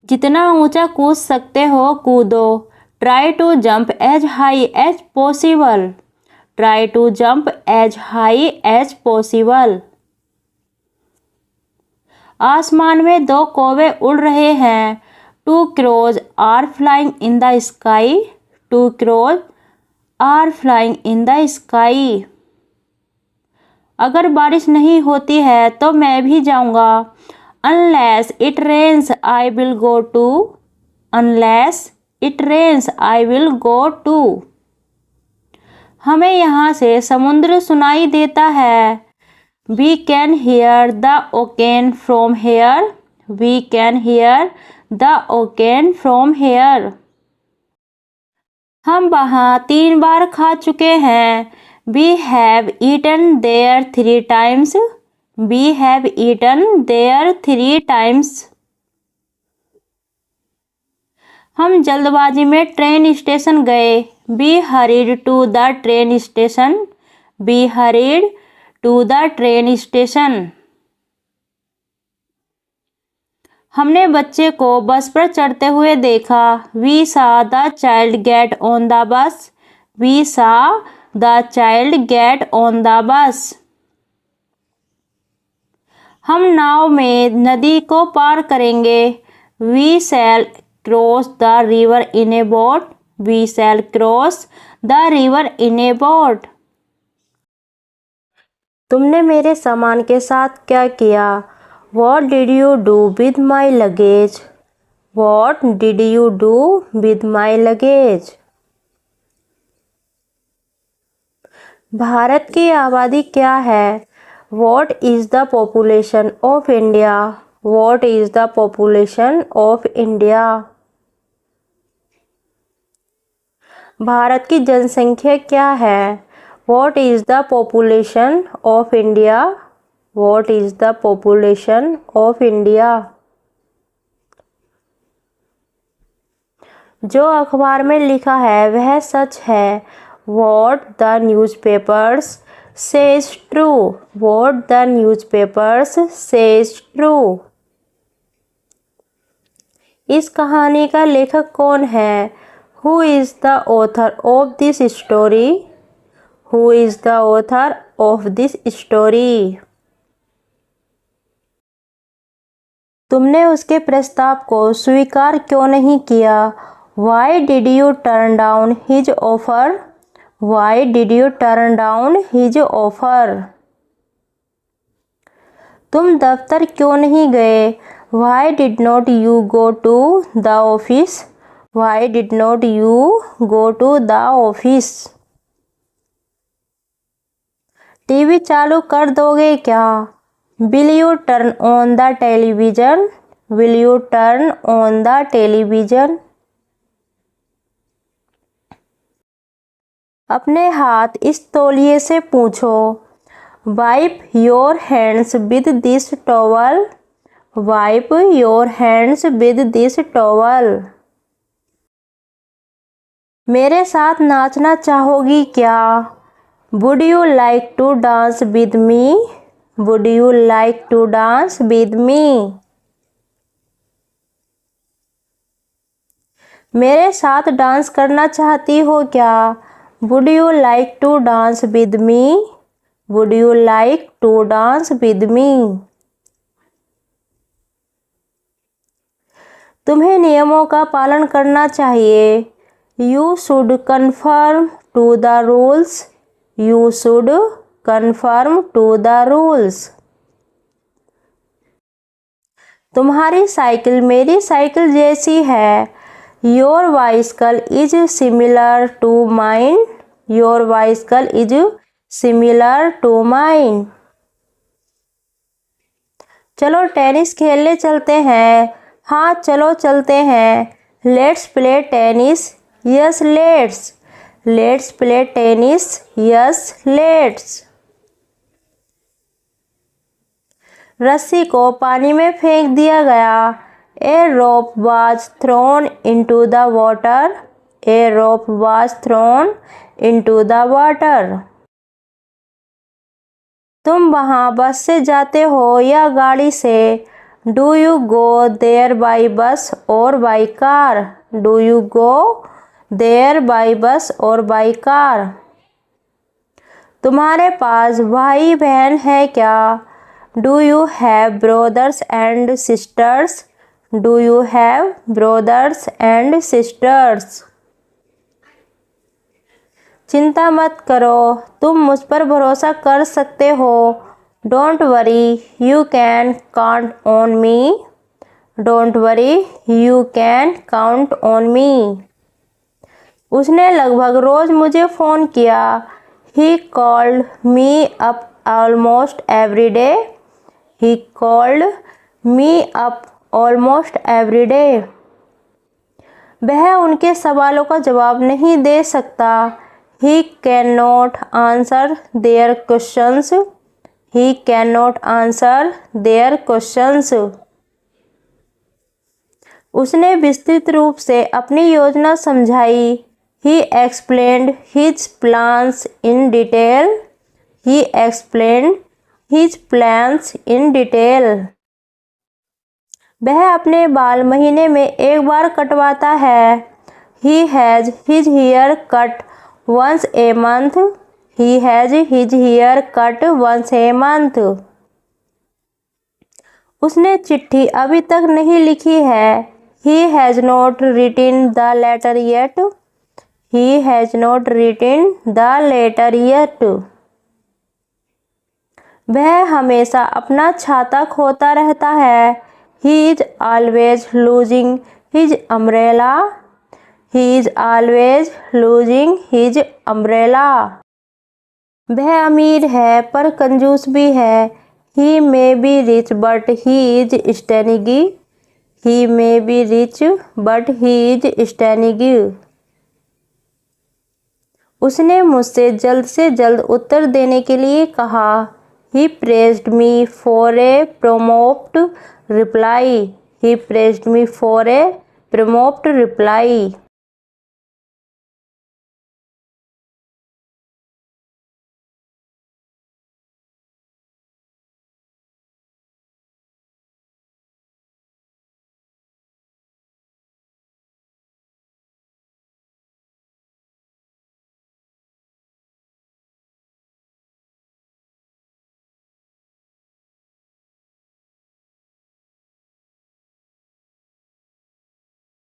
जितना ऊंचा कूद सकते हो कूदो। Try to jump as high as possible. Try to jump as high as possible. आसमान में 2 कौवे उड़ रहे हैं। 2 crows are flying in the sky. 2 crows are flying in the sky. अगर बारिश नहीं होती है तो मैं भी जाऊंगा। Unless it rains, I will go too. Unless it rains, I will go too. हमें यहाँ से समुद्र सुनाई देता है। We can hear the ocean from here. We can hear the ocean from here. हम वहाँ 3 बार खा चुके हैं। We have eaten there 3 times. We have eaten there 3 times. हम जल्दबाजी में ट्रेन स्टेशन गए। We hurried to the train station. We hurried to the train station. हमने बच्चे को बस पर चढ़ते हुए देखा। We saw the child get on the bus. We saw the child get on the bus. हम नाव में नदी को पार करेंगे। We shall cross the river in a boat. We shall cross the river in a boat. तुमने मेरे सामान के साथ क्या किया? What did you do with my luggage? What did you do with my luggage? Bharat की आबादी क्या है? What is the population of India? What is the population of India? Bharat की जनसंख्या क्या है? What is the population of India? What is the population of India? जो अखबार में लिखा है वह सच है। What the newspapers says true. What the newspapers says true. इस कहानी का लेखक कौन है? Who is the author of this story? Who is the author of this story? तुमने उसके प्रस्ताव को स्वीकार क्यों नहीं किया? Why did you turn down his offer? Why did you turn down his offer? तुम दफ्तर क्यों नहीं गए? Why did not you go to the office? Why did not you go to the office? TV चालू कर दोगे क्या? Will you turn on the television? Will you turn on the television? अपने हाथ इस तौलिए से पूछो। Wipe your hands with this towel. Wipe your hands with this towel. मेरे साथ नाचना चाहोगी क्या? Would you like to dance with me? Would you like to dance with me? मेरे साथ डांस करना चाहती हो क्या? Would you like to dance with me? Would you like to dance with me? तुम्हें नियमों का पालन करना चाहिए। You should conform to the rules. You should conform to the rules. तुम्हारी साइकिल मेरी साइकिल जैसी है। Your bicycle is similar to mine. Your bicycle is similar to mine. चलो टेनिस खेलने चलते हैं। हाँ चलो चलते हैं। Let's play tennis. Yes, let's. Let's play tennis. Yes, let's. रस्सी को पानी में फेंक दिया गया। A rope was thrown into the water. A rope was thrown into the water. तुम वहाँ बस से जाते हो या गाड़ी से? Do you go there by bus और by car? Do you go there by bus और बाई कार? तुम्हारे पास भाई बहन है क्या? Do you have brothers and sisters? Do you have brothers and sisters? चिंता मत करो, तुम मुझ पर भरोसा कर सकते हो। Don't worry, you can count on me. Don't worry, you can count on me. उसने लगभग रोज मुझे फ़ोन किया। He called me up almost every day. He called me up almost every day. वह उनके सवालों का जवाब नहीं दे सकता। He cannot answer their questions. He cannot answer their questions. उसने विस्तृत रूप से अपनी योजना समझाई। He explained his plans in detail. He explained his plans in detail. वह अपने बाल महीने में एक बार कटवाता है। He has his hair cut once a month. He has his hair cut once a month. उसने चिट्ठी अभी तक नहीं लिखी है। He has not written the letter yet. He has not written the letter yet. वह हमेशा अपना छाता खोता रहता है। He is always losing his umbrella. He is always losing his umbrella. वह अमीर है पर कंजूस भी है। He may be rich but he is stingy. He may be rich but he is stingy. उसने मुझसे जल्द से जल्द उत्तर देने के लिए कहा। He praised me for a prompt reply. He praised me for a prompt reply.